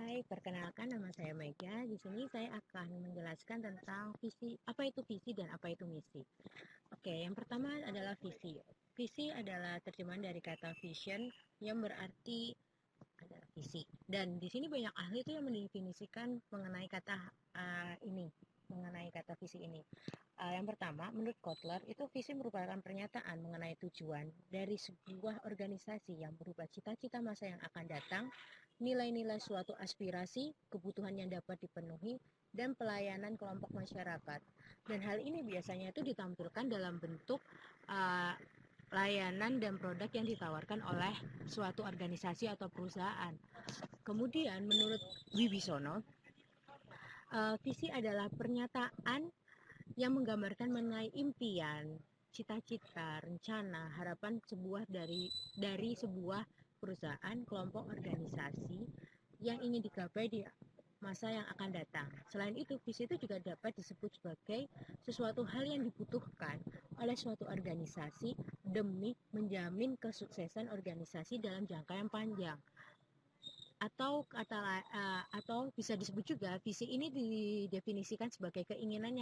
Hai, perkenalkan nama saya Mega. Di sini saya akan menjelaskan tentang visi, apa itu visi dan apa itu misi. Oke, yang pertama adalah visi. Visi adalah terjemahan dari kata vision yang berarti adalah visi. Dan di sini banyak ahli itu yang mendefinisikan mengenai kata ini, mengenai kata visi ini. Yang pertama, menurut Kotler, itu visi merupakan pernyataan mengenai tujuan dari sebuah organisasi yang berupa cita-cita masa yang akan datang, nilai-nilai suatu aspirasi, kebutuhan yang dapat dipenuhi, dan pelayanan kelompok masyarakat. Dan hal ini biasanya itu ditampilkan dalam bentuk uh, layanan dan produk yang ditawarkan oleh suatu organisasi atau perusahaan. Kemudian menurut Wibisono, visi adalah pernyataan yang menggambarkan mengenai impian, cita-cita, rencana, harapan sebuah dari sebuah perusahaan, kelompok organisasi yang ingin digapai di masa yang akan datang. Selain itu, visi itu juga dapat disebut sebagai sesuatu hal yang dibutuhkan oleh suatu organisasi demi menjamin kesuksesan organisasi dalam jangka yang panjang. Atau bisa disebut juga visi ini didefinisikan sebagai keinginan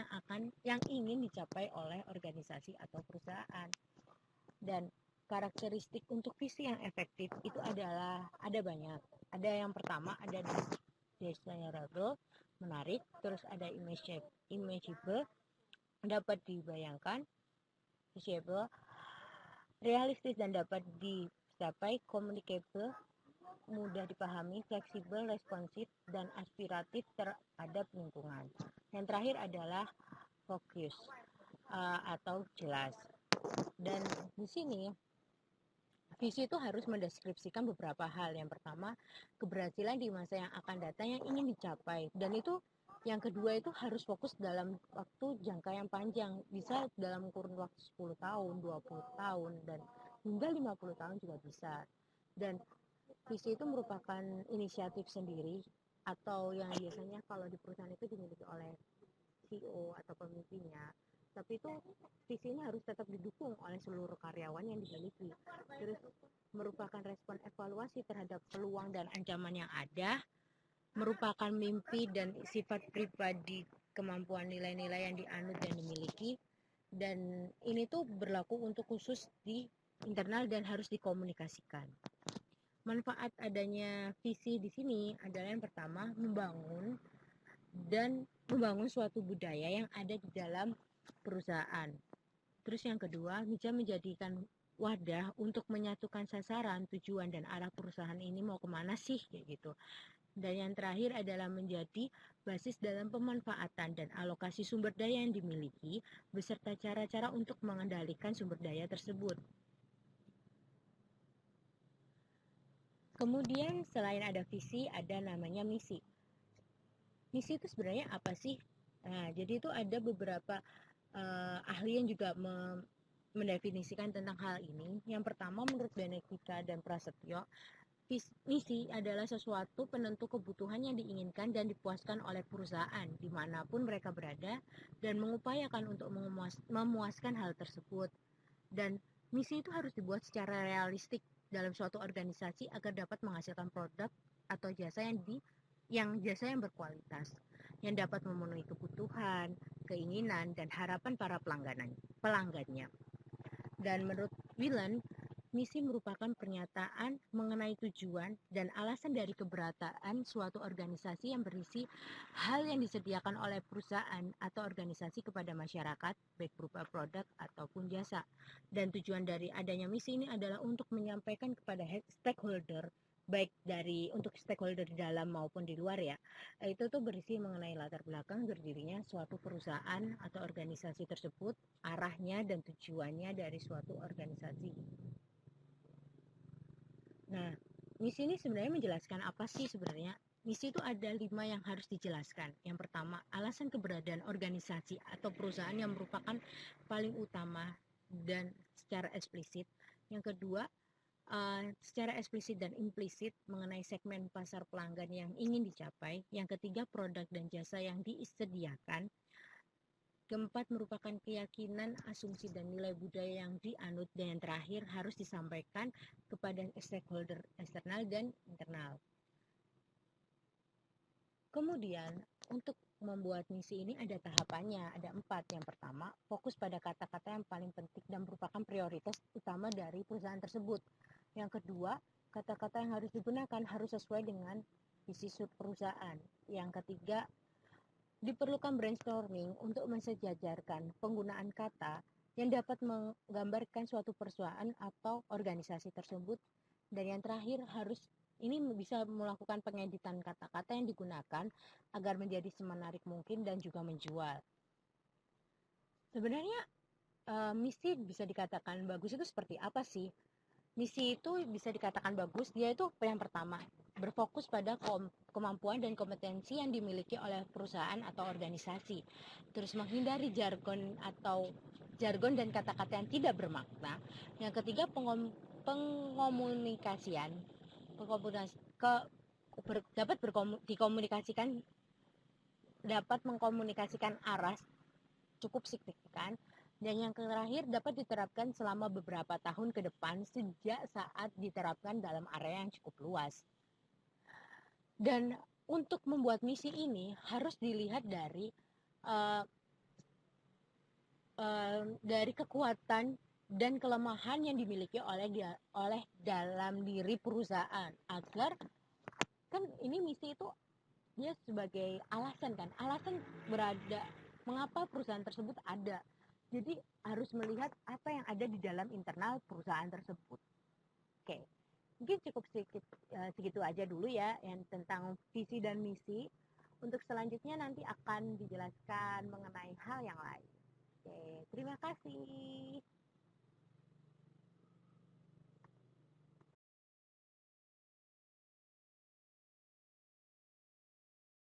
yang ingin dicapai oleh organisasi atau perusahaan. Dan karakteristik untuk visi yang efektif itu adalah ada banyak. Ada yang pertama ada desirable, menarik, terus ada imageable, dapat dibayangkan, visible, realistis dan dapat dicapai, communicable, mudah dipahami, fleksibel, responsif, dan aspiratif terhadap lingkungan. Yang terakhir adalah fokus atau jelas. Dan di sini visi itu harus mendeskripsikan beberapa hal. Yang pertama, keberhasilan di masa yang akan datang yang ingin dicapai. Dan itu yang kedua itu harus fokus dalam waktu jangka yang panjang. Bisa dalam kurun waktu 10 tahun, 20 tahun, dan hingga 50 tahun juga bisa. Dan visi itu merupakan inisiatif sendiri atau yang biasanya kalau di perusahaan itu dimiliki oleh CEO atau pemimpinnya. Tapi itu visi ini harus tetap didukung oleh seluruh karyawan yang dimiliki. Terus merupakan respon evaluasi terhadap peluang dan ancaman yang ada, merupakan mimpi dan sifat pribadi, kemampuan nilai-nilai yang dianut dan dimiliki, dan ini tuh berlaku untuk khusus di internal dan harus dikomunikasikan. Manfaat adanya visi di sini adalah yang pertama membangun suatu budaya yang ada di dalam perusahaan. Terus yang kedua, bisa menjadikan wadah untuk menyatukan sasaran, tujuan, dan arah perusahaan ini mau kemana sih kayak gitu. Dan yang terakhir adalah menjadi basis dalam pemanfaatan dan alokasi sumber daya yang dimiliki beserta cara-cara untuk mengendalikan sumber daya tersebut. Kemudian selain ada visi, ada namanya misi. Misi itu sebenarnya apa sih? Nah, jadi itu ada beberapa ahli yang juga mendefinisikan tentang hal ini. Yang pertama menurut Benedika dan Prasetyo, misi adalah sesuatu penentu kebutuhan yang diinginkan dan dipuaskan oleh perusahaan dimanapun mereka berada dan mengupayakan untuk memuaskan hal tersebut. Dan misi itu harus dibuat secara realistik dalam suatu organisasi agar dapat menghasilkan produk atau jasa yang berkualitas yang dapat memenuhi kebutuhan, keinginan, dan harapan para pelanggannya. Dan menurut Whelan, misi merupakan pernyataan mengenai tujuan dan alasan dari keberadaan suatu organisasi yang berisi hal yang disediakan oleh perusahaan atau organisasi kepada masyarakat, baik berupa produk ataupun jasa. Dan tujuan dari adanya misi ini adalah untuk menyampaikan kepada stakeholder, baik untuk stakeholder di dalam maupun di luar ya, itu tuh berisi mengenai latar belakang berdirinya suatu perusahaan atau organisasi tersebut, arahnya dan tujuannya dari suatu organisasi. Nah, misi ini sebenarnya menjelaskan apa sih sebenarnya? Misi itu ada 5 yang harus dijelaskan. Yang pertama, alasan keberadaan organisasi atau perusahaan yang merupakan paling utama dan secara eksplisit. Yang kedua, secara eksplisit dan implisit mengenai segmen pasar pelanggan yang ingin dicapai. Yang ketiga, produk dan jasa yang disediakan. Keempat, merupakan keyakinan, asumsi, dan nilai budaya yang dianut. Dan yang terakhir, harus disampaikan kepada stakeholder eksternal dan internal. Kemudian, untuk membuat misi ini ada tahapannya, ada 4. Yang pertama, fokus pada kata-kata yang paling penting dan merupakan prioritas utama dari perusahaan tersebut. Yang kedua, kata-kata yang harus digunakan harus sesuai dengan visi perusahaan. Yang ketiga, diperlukan brainstorming untuk mensejajarkan penggunaan kata yang dapat menggambarkan suatu perusahaan atau organisasi tersebut. Dan yang terakhir, ini bisa melakukan pengeditan kata-kata yang digunakan agar menjadi semenarik mungkin dan juga menjual. Sebenarnya misi bisa dikatakan bagus itu seperti apa sih? Misi itu bisa dikatakan bagus, dia itu yang pertama, berfokus pada kemampuan dan kompetensi yang dimiliki oleh perusahaan atau organisasi. Terus menghindari jargon dan kata-kata yang tidak bermakna. Yang ketiga, pengomunikasian dapat mengkomunikasikan arah cukup signifikan. Dan yang terakhir, dapat diterapkan selama beberapa tahun ke depan sejak saat diterapkan dalam area yang cukup luas. Dan untuk membuat misi ini harus dilihat dari kekuatan dan kelemahan yang dimiliki oleh dalam diri perusahaan, agar kan ini misi itu dia sebagai alasan berada mengapa perusahaan tersebut ada. Jadi harus melihat apa yang ada di dalam internal perusahaan tersebut. Oke, mungkin cukup segitu aja dulu ya yang tentang visi dan misi. Untuk selanjutnya nanti akan dijelaskan mengenai hal yang lain. Oke, terima kasih.